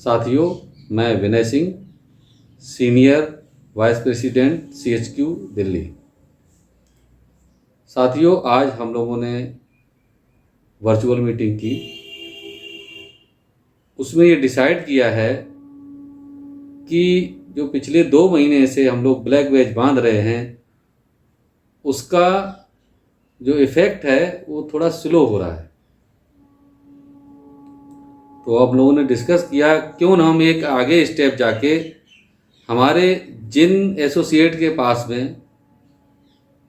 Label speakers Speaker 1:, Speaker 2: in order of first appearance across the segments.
Speaker 1: साथियों, मैं Vinay Singh, senior vice president CHQ Delhi. साथियों, आज हम लोगों ने वर्चुअल मीटिंग की। उसमें ये डिसाइड किया है कि जो पिछले 2 महीने से हम लोग ब्लैक बैच बांध रहे हैं, उसका जो इफ़ेक्ट है वो थोड़ा स्लो हो रहा है। तो अब लोगों ने डिस्कस किया क्यों ना हम एक आगे स्टेप जाके हमारे जिन एसोसिएट के पास में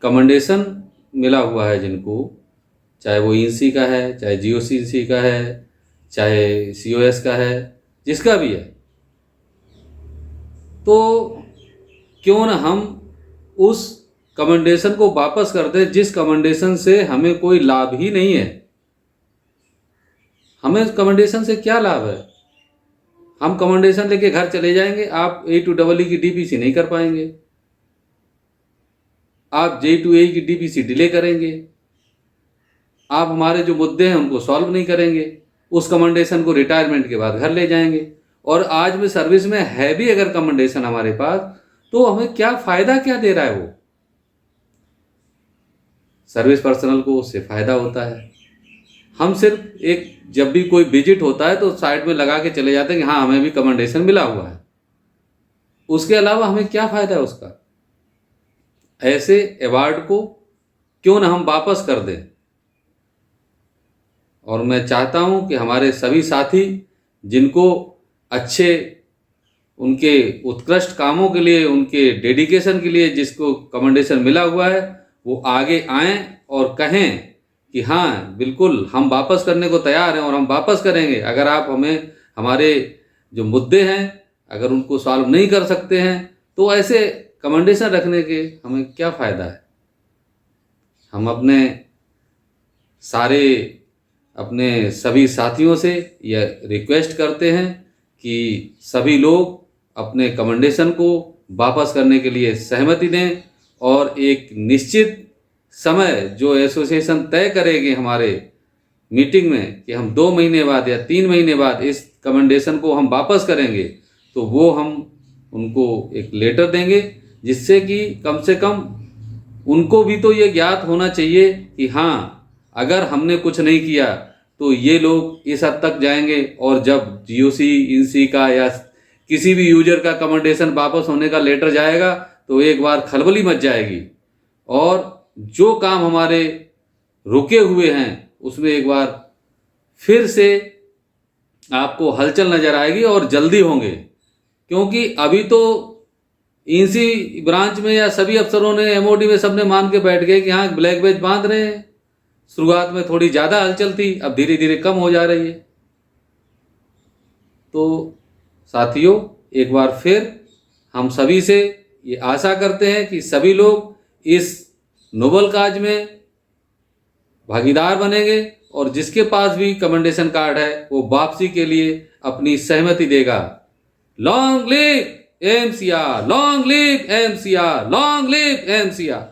Speaker 1: कमेंडेशन मिला हुआ है, जिनको, चाहे वो INSEE का है, चाहे GOCC का है, चाहे COS का है, जिसका भी है, तो क्यों ना हम उस कमेंडेशन को वापस कर दें जिस कमेंडेशन से हमें कोई लाभ ही नहीं है। हमें कमेंडेशन से क्या लाभ है? हम कमेंडेशन लेके घर चले जाएंगे, आप A2EE की DPC नहीं कर पाएंगे, आप J2EE की DPC डिले करेंगे, आप हमारे जो मुद्दे हैं उनको सॉल्व नहीं करेंगे, उस कमेंडेशन को रिटायरमेंट के बाद घर ले जाएंगे। और आज में सर्विस में है भी अगर कमेंडेशन हमारे पास, तो हमें क्या फ़ायदा क्या दे रहा है वो? सर्विस पर्सनल को उससे फ़ायदा होता है। हम सिर्फ एक जब भी कोई विजिट होता है तो साइड में लगा के चले जाते हैं कि हाँ, हमें भी कमेंडेशन मिला हुआ है। उसके अलावा हमें क्या फ़ायदा है उसका? ऐसे अवार्ड को क्यों ना हम वापस कर दें। और मैं चाहता हूं कि हमारे सभी साथी जिनको अच्छे, उनके उत्कृष्ट कामों के लिए, उनके डेडिकेशन के लिए जिसको कमेंडेशन मिला हुआ है, वो आगे आएं और कहें कि हाँ, बिल्कुल हम वापस करने को तैयार हैं और हम वापस करेंगे। अगर आप हमें हमारे जो मुद्दे हैं अगर उनको सॉल्व नहीं कर सकते हैं, तो ऐसे कमेंडेशन रखने के हमें क्या फ़ायदा है? हम अपने सभी साथियों से यह रिक्वेस्ट करते हैं कि सभी लोग अपने कमेंडेशन को वापस करने के लिए सहमति दें और एक निश्चित समय जो एसोसिएशन तय करेगी हमारे मीटिंग में कि हम 2 महीने बाद या 3 महीने बाद इस कमेंडेशन को हम वापस करेंगे, तो वो हम उनको एक लेटर देंगे, जिससे कि कम से कम उनको भी तो ये ज्ञात होना चाहिए कि हाँ, अगर हमने कुछ नहीं किया तो ये लोग इस हद तक जाएंगे। और जब GOC, INSEE का या किसी भी यूजर का कमेंडेशन वापस होने का लेटर जाएगा तो एक बार खलबली मच जाएगी और जो काम हमारे रुके हुए हैं उसमें एक बार फिर से आपको हलचल नजर आएगी और जल्दी होंगे। क्योंकि अभी तो INSEE ब्रांच में या सभी अफसरों ने, MOD में सबने मान के बैठ गए कि हाँ, ब्लैक बैच बांध रहे हैं। शुरुआत में थोड़ी ज़्यादा हलचल थी, अब धीरे धीरे कम हो जा रही है। तो साथियों, एक बार फिर हम सभी से ये आशा करते हैं कि सभी लोग इस नोबल काज में भागीदार बनेंगे और जिसके पास भी कमेंडेशन कार्ड है वो वापसी के लिए अपनी सहमति देगा। Long live MCR, long live MCR, long live MCR।